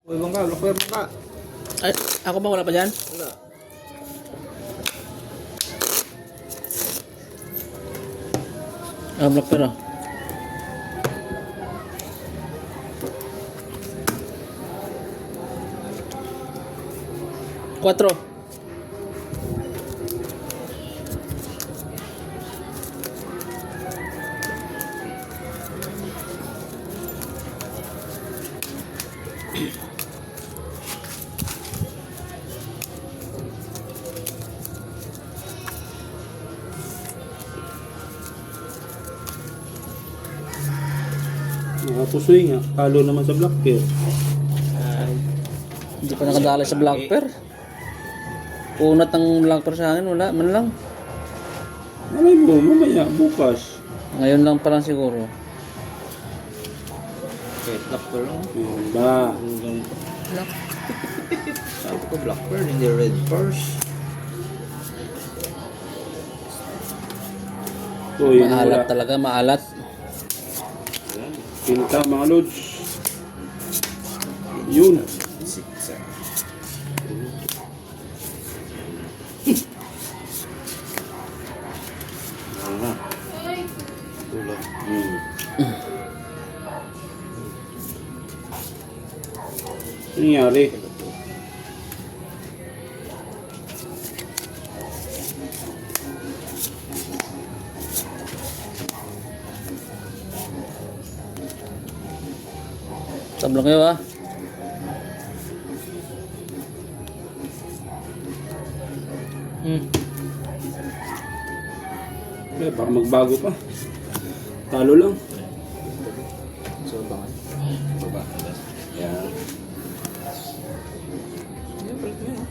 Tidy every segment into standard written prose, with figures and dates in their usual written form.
Uy, bangka, locker bangka. Ay, ako ba wala pa dyan? Wala. Black pero. Cuatro. Nakapusoy nga. Talo naman sa black bear. Hindi pa nakadali sa black pear. Unat ng black pear sa akin, wala man lang. Malay mo, mamaya, bukas. Ngayon lang pa lang siguro. Okay, black pearl lang. Yun ba? Black. Sabi ko black pearl, hindi red pearls. So, yun Maalat wala. talaga, maalat. Pinta mga lods. Yun. Tulog. Ano nangyari? Sablong kayo ah. Eh, baka magbago pa. Talo lang. So, baka. Baba. Yan. Yan, balik mo yun.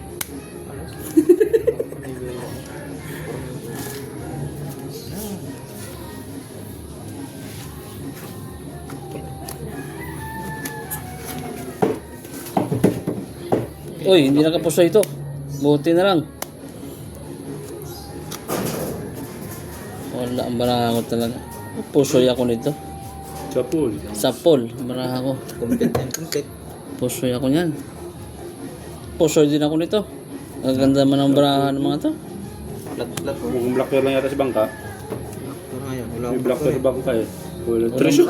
Uy, hindi nakapuso ito. Buti na lang. Wala, ang barahangot talaga. Pusoy ako nito. Chapul. Sapol, baraha ko. Complete and complete. Pusoy ako niyan. Pusoy din ako nito. Ang ganda man ang baraha ng mga to. Flat po. Mukhang black bear lang yata si bangka. Pero ngayon, wala May akong black bear sa bangka eh. Wala. Tres yun.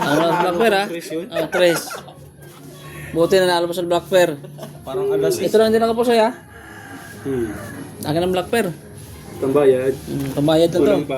Ang black pear ha? Ah, tres. Buti na nalo mo sa black pear. Parang alas Ito lang din nakapusoy ha. Hmm. Akin ang black pear. Tambayad. Pambayad na to. Kulang pa.